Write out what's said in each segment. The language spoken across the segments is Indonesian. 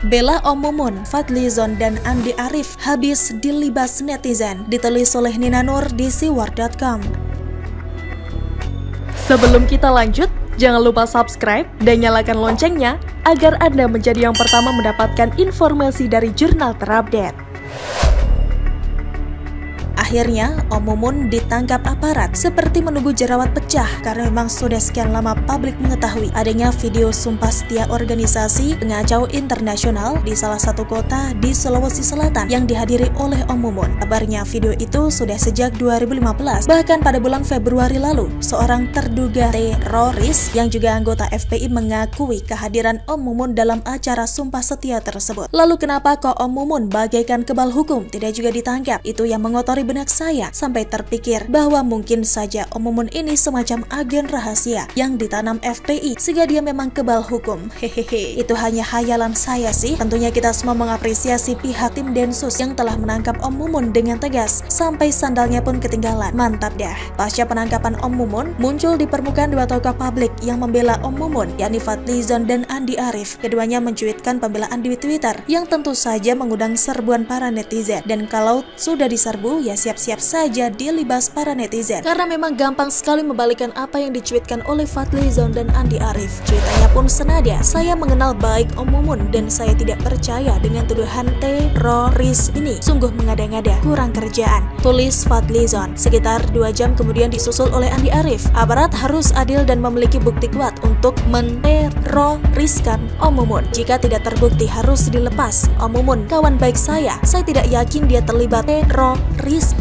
Bela Om Mumun, Fadlizon dan Andi Arief habis dilibas netizen, ditulis oleh Nina Nur di siwar.com. Sebelum kita lanjut, jangan lupa subscribe dan nyalakan loncengnya agar Anda menjadi yang pertama mendapatkan informasi dari jurnal terupdate. Akhirnya, Om Mumun ditangkap aparat seperti menunggu jerawat pecah karena memang sudah sekian lama publik mengetahui adanya video sumpah setia organisasi pengacau internasional di salah satu kota di Sulawesi Selatan yang dihadiri oleh Om Mumun. Kabarnya video itu sudah sejak 2015, bahkan pada bulan Februari lalu, seorang terduga teroris yang juga anggota FPI mengakui kehadiran Om Mumun dalam acara sumpah setia tersebut. Lalu kenapa kok Om Mumun bagaikan kebal hukum tidak juga ditangkap? Itu yang mengotori benak saya sampai terpikir bahwa mungkin saja Om Mumun ini semacam agen rahasia yang ditanam FPI sehingga dia memang kebal hukum. Hehehe, itu hanya hayalan saya sih. Tentunya kita semua mengapresiasi pihak tim Densus yang telah menangkap Om Mumun dengan tegas sampai sandalnya pun ketinggalan. Mantap dah. Pasca penangkapan Om Mumun, muncul di permukaan dua tokoh publik yang membela Om Mumun, yakni Fadlizon dan Andi Arief. Keduanya mencuitkan pembelaan di Twitter yang tentu saja mengundang serbuan para netizen. Dan kalau sudah diserbu, ya siap-siap saja dilibas para netizen karena memang gampang sekali membalikan apa yang dicuitkan oleh Fadlizon dan Andi Arief. Cuitannya pun senada, saya mengenal baik Om Mumun dan saya tidak percaya dengan tuduhan teroris ini. Sungguh mengada-ngada, kurang kerjaan, tulis Fadlizon. Sekitar 2 jam kemudian disusul oleh Andi Arief. Aparat harus adil dan memiliki bukti kuat untuk menteroriskan Om Mumun. Jika tidak terbukti harus dilepas. Om Mumun kawan baik saya tidak yakin dia terlibat terorisme.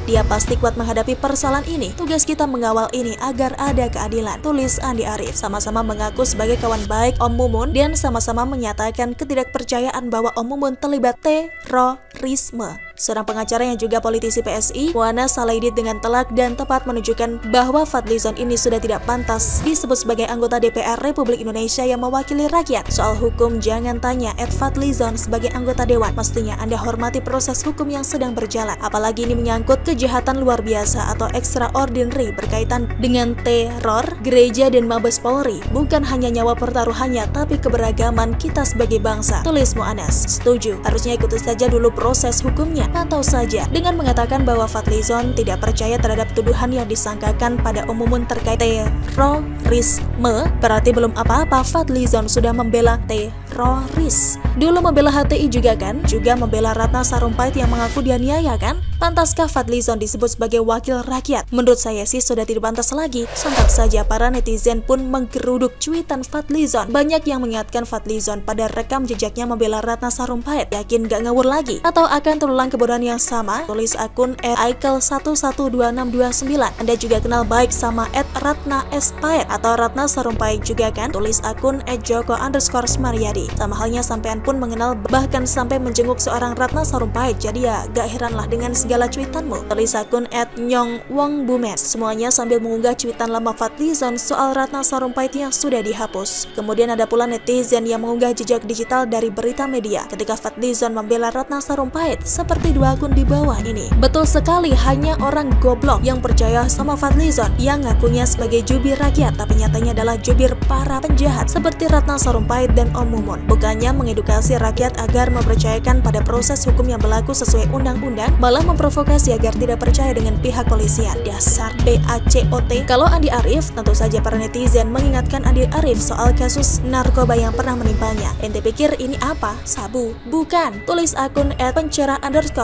Dia pasti kuat menghadapi persoalan ini. Tugas kita mengawal ini agar ada keadilan, tulis Andi Arief. Sama-sama mengaku sebagai kawan baik Om Mumun dan sama-sama menyatakan ketidakpercayaan bahwa Om Mumun terlibat terorisme. Seorang pengacara yang juga politisi PSI, Wana Salaidit, dengan telak dan tepat menunjukkan bahwa Fadlizon ini sudah tidak pantas disebut sebagai anggota DPR Republik Indonesia yang mewakili rakyat. Soal hukum jangan tanya @Fadlizon sebagai anggota dewan. Mestinya Anda hormati proses hukum yang sedang berjalan. Apalagi ini menyangkut kejahatan luar biasa atau extraordinary berkaitan dengan teror, gereja dan Mabes Polri. Bukan hanya nyawa pertaruhannya, tapi keberagaman kita sebagai bangsa, tulis Mu'anas. Setuju, harusnya ikuti saja dulu proses hukumnya. Pantau saja dengan mengatakan bahwa Fadlizon tidak percaya terhadap tuduhan yang disangkakan pada Om Mumun terkait terorisme. Berarti belum apa-apa Fadlizon sudah membela teroris. Dulu membela HTI juga kan? Juga membela Ratna Sarumpait yang mengaku dianiaya kan? Pantaskah Fadlizon disebut sebagai wakil rakyat? Menurut saya sih sudah tidak pantas lagi. Sontak saja para netizen pun menggeruduk cuitan Fadlizon. Banyak yang mengingatkan Fadlizon pada rekam jejaknya membela Ratna Sarumpait. Yakin gak ngawur lagi? Atau akan terulang kebodohan yang sama? Tulis akun @aikel112629. Anda juga kenal baik sama @Ratna Espait atau Ratna Sarumpait juga kan? Tulis akun @joko_smaryadi. Sama halnya sampean pun mengenal bahkan sampai menjenguk seorang Ratna Sarumpait. Jadi ya gak heranlah dengan segala cuitanmu. Tulis akun @nyongwongbumes. Semuanya sambil mengunggah cuitan lama Fadlizon soal Ratna Sarumpait yang sudah dihapus. Kemudian ada pula netizen yang mengunggah jejak digital dari berita media ketika Fadlizon membela Ratna Sarumpait seperti dua akun di bawah ini. Betul sekali, hanya orang goblok yang percaya sama Fadlizon yang ngakunya sebagai jubir rakyat tapi nyatanya adalah jubir para penjahat seperti Ratna Sarumpait dan Om Mumun. Bukannya mengedukasi rakyat agar mempercayakan pada proses hukum yang berlaku sesuai undang-undang, malah memprovokasi agar tidak percaya dengan pihak polisian. Dasar BACOT. Kalau Andi Arief, tentu saja para netizen mengingatkan Andi Arief soal kasus narkoba yang pernah menimpanya. Ente pikir ini apa? Sabu? Bukan. Tulis akun @pencerah_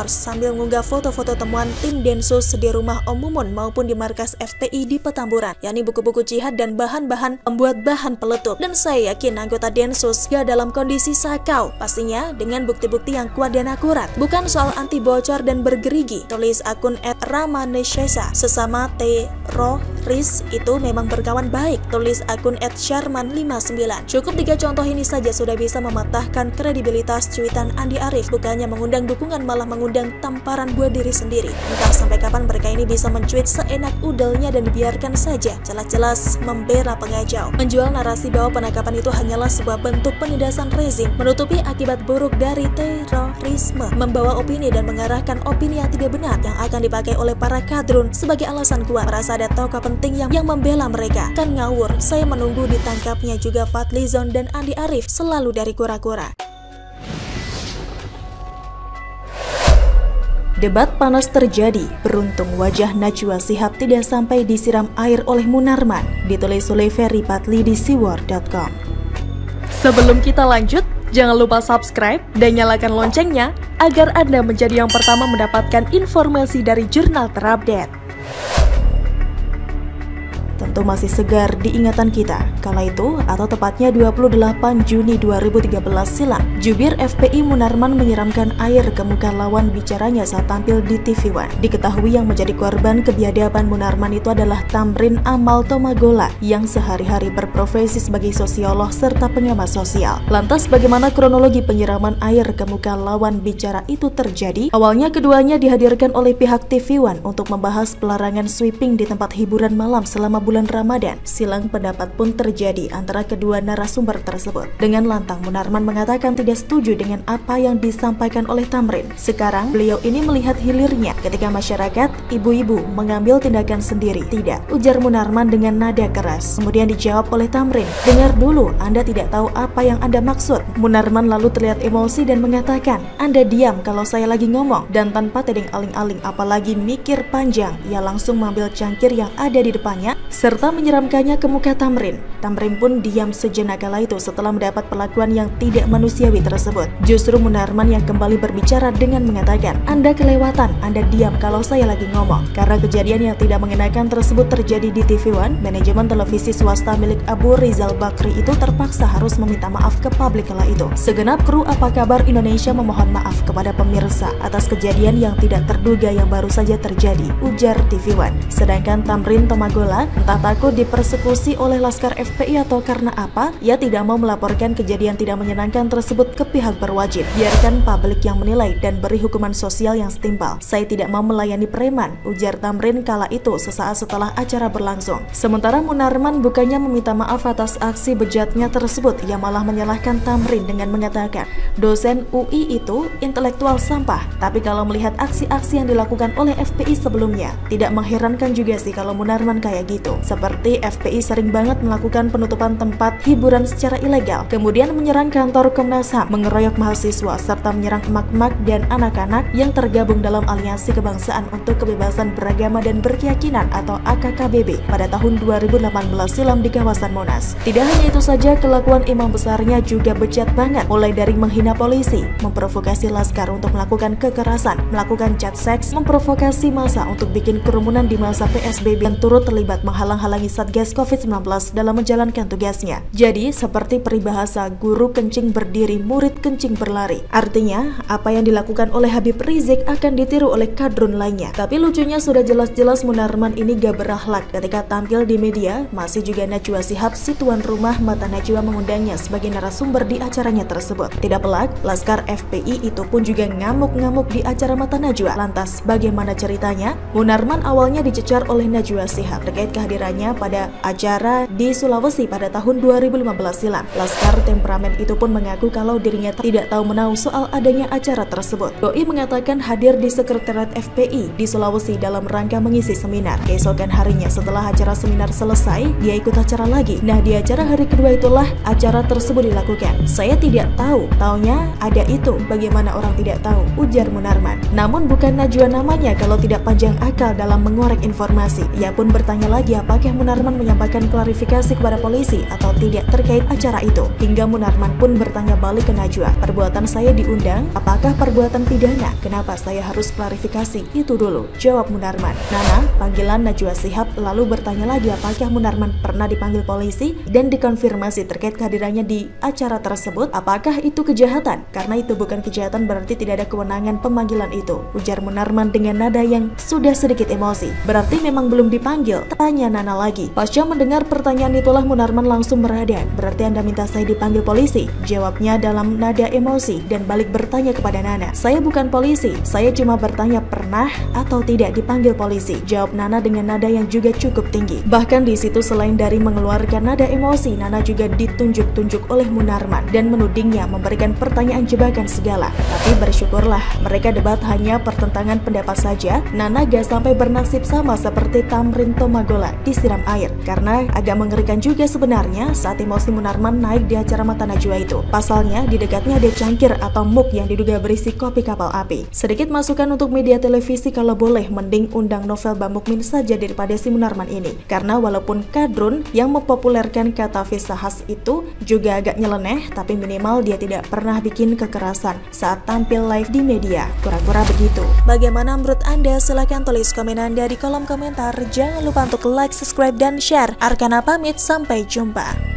sambil mengunggah foto-foto temuan tim Densus di rumah Om Mumun maupun di markas FPI di Petamburan, yakni buku-buku jihad dan bahan-bahan pembuat bahan peletup. Dan saya yakin anggota Densus gak dalam kondisi sakau, pastinya dengan bukti-bukti yang kuat dan akurat, bukan soal anti bocor dan bergerigi. Tulis akun @ramanesesa. Sesama teroris itu memang berkawan baik, tulis akun @sharman59. Cukup 3 contoh ini saja sudah bisa mematahkan kredibilitas cuitan Andi Arief. Bukannya mengundang dukungan, malah mengundang tamparan buat diri sendiri. Entah sampai kapan mereka ini bisa mencuit seenak udelnya dan dibiarkan saja, jelas-jelas membela pengacau, menjual narasi bahwa penangkapan itu hanyalah sebuah bentuk penindasan rezim, menutupi akibat buruk dari terorisme, membawa opini dan mengarahkan opini yang tidak benar yang akan dipakai oleh para kadrun sebagai alasan kuat merasa ada tokoh penting yang membela mereka. Kan ngawur, saya menunggu ditangkapnya juga Fadlizon dan Andi Arief selalu dari kura-kura. Debat panas terjadi, beruntung wajah Najwa Shihab tidak sampai disiram air oleh Munarman, ditulis oleh Ferry Patli di siwar.com. Sebelum kita lanjut, jangan lupa subscribe dan nyalakan loncengnya agar Anda menjadi yang pertama mendapatkan informasi dari jurnal terupdate. Tentu masih segar di ingatan kita. Kala itu, atau tepatnya 28 Juni 2013 silam, jubir FPI Munarman menyiramkan air ke muka lawan bicaranya saat tampil di TV One. Diketahui yang menjadi korban kebiadaban Munarman itu adalah Tamrin Amal Tomagola yang sehari-hari berprofesi sebagai sosiolog serta pengamat sosial. Lantas bagaimana kronologi penyiraman air ke muka lawan bicara itu terjadi? Awalnya keduanya dihadirkan oleh pihak TV One untuk membahas pelarangan sweeping di tempat hiburan malam selama bulan Ramadan. Silang pendapat pun terjadi antara kedua narasumber tersebut. Dengan lantang Munarman mengatakan tidak setuju dengan apa yang disampaikan oleh Tamrin. Sekarang beliau ini melihat hilirnya ketika masyarakat, ibu-ibu mengambil tindakan sendiri. Tidak, ujar Munarman dengan nada keras. Kemudian dijawab oleh Tamrin, dengar dulu, Anda tidak tahu apa yang Anda maksud. Munarman lalu terlihat emosi dan mengatakan, Anda diam kalau saya lagi ngomong. Dan tanpa tedeng aling-aling apalagi mikir panjang, ia langsung mengambil cangkir yang ada di depannya serta menyiramkannya ke muka Tamrin. Tamrin pun diam sejenak kala itu setelah mendapat perlakuan yang tidak manusiawi tersebut. Justru Munarman yang kembali berbicara dengan mengatakan, Anda kelewatan, Anda diam kalau saya lagi ngomong. Karena kejadian yang tidak mengenakan tersebut terjadi di TV One, manajemen televisi swasta milik Abu Rizal Bakri itu terpaksa harus meminta maaf ke publik kala itu. Segenap kru Apa Kabar Indonesia memohon maaf kepada pemirsa atas kejadian yang tidak terduga yang baru saja terjadi, ujar TV One. Sedangkan Tamrin Tomagola entah takut dipersekusi oleh Laskar FPI atau karena apa, ia tidak mau melaporkan kejadian tidak menyenangkan tersebut ke pihak berwajib. Biarkan publik yang menilai dan beri hukuman sosial yang setimpal. Saya tidak mau melayani preman, ujar Tamrin kala itu sesaat setelah acara berlangsung. Sementara Munarman bukannya meminta maaf atas aksi bejatnya tersebut, ia malah menyalahkan Tamrin dengan mengatakan, dosen UI itu intelektual sampah. Tapi kalau melihat aksi-aksi yang dilakukan oleh FPI sebelumnya, tidak mengherankan juga sih kalau Munarman kayak gitu. Seperti FPI sering banget melakukan penutupan tempat hiburan secara ilegal, kemudian menyerang kantor Komnas HAM, mengeroyok mahasiswa, serta menyerang emak-emak dan anak-anak yang tergabung dalam Aliansi Kebangsaan untuk Kebebasan Beragama dan Berkeyakinan atau AKKBB pada tahun 2018 silam di kawasan Monas. Tidak hanya itu saja, kelakuan imam besarnya juga bejat banget, mulai dari menghina polisi, memprovokasi laskar untuk melakukan kekerasan, melakukan chat seks, memprovokasi massa untuk bikin kerumunan di masa PSBB dan turut terlibat menghalang-halangi Satgas COVID-19 dalam menjalankan tugasnya. Jadi, seperti peribahasa guru kencing berdiri, murid kencing berlari. Artinya, apa yang dilakukan oleh Habib Rizik akan ditiru oleh kadrun lainnya. Tapi lucunya sudah jelas-jelas Munarman ini gak berakhlak ketika tampil di media. Masih juga Najwa Shihab, si tuan rumah Mata Najwa, mengundangnya sebagai narasumber di acaranya tersebut. Tidak pelak, Laskar FPI itu pun juga ngamuk-ngamuk di acara Mata Najwa. Lantas, bagaimana ceritanya? Munarman awalnya dicecar oleh Najwa Shihab terkait kehadirannya pada acara di Sulawesi pada tahun 2015 silam. Laskar temperamen itu pun mengaku kalau dirinya tidak tahu menahu soal adanya acara tersebut. Doi mengatakan hadir di sekretariat FPI di Sulawesi dalam rangka mengisi seminar. Keesokan harinya setelah acara seminar selesai, dia ikut acara lagi. Nah, di acara hari kedua itulah acara tersebut dilakukan. Saya tidak tahu, taunya ada itu. Bagaimana orang tidak tahu, ujar Munarman. Namun bukan Najwa namanya kalau tidak panjang akal dalam mengorek informasi. Ia pun bertanya lagi apakah Munarman menyampaikan klarifikasi kepada polisi atau tidak terkait acara itu. Hingga Munarman pun bertanya balik ke Najwa, perbuatan saya diundang, apakah perbuatan pidana? Kenapa saya harus klarifikasi? Itu dulu, jawab Munarman. Nana, panggilan Najwa Shihab lalu bertanya lagi apakah Munarman pernah dipanggil polisi dan dikonfirmasi terkait kehadirannya di acara tersebut. Apakah itu kejahatan? Karena itu bukan kejahatan berarti tidak ada kewenangan pemanggilan itu, ujar Munarman dengan nada yang sudah sedikit emosi. Berarti memang belum dipanggil, tanya Nana lagi. Pasca mendengar pertanyaan itulah Munarman langsung meradang. Berarti Anda minta saya dipanggil polisi? Jawabnya dalam nada emosi dan balik bertanya kepada Nana. Saya bukan polisi, saya cuma bertanya pernah atau tidak dipanggil polisi, jawab Nana dengan nada yang juga cukup tinggi. Bahkan di situ selain dari mengeluarkan nada emosi, Nana juga ditunjuk-tunjuk oleh Munarman dan menudingnya memberikan pertanyaan jebakan segala. Tapi bersyukurlah mereka debat hanya pertentangan pendapat saja. Nana gak sampai bernasib sama seperti Tamrin Tomagola di disiram air. Karena agak mengerikan juga sebenarnya saat emosi Munarman naik di acara Mata Najwa itu. Pasalnya di dekatnya ada cangkir atau mug yang diduga berisi kopi kapal api. Sedikit masukan untuk media televisi, kalau boleh mending undang Novel Bamukmin saja daripada si Munarman ini. Karena walaupun kadrun yang mempopulerkan kata Visahas itu juga agak nyeleneh, tapi minimal dia tidak pernah bikin kekerasan saat tampil live di media. Kura-kura begitu. Bagaimana menurut Anda? Silahkan tulis komen Anda di kolom komentar. Jangan lupa untuk like, subscribe, dan share. Arkana pamit, sampai jumpa.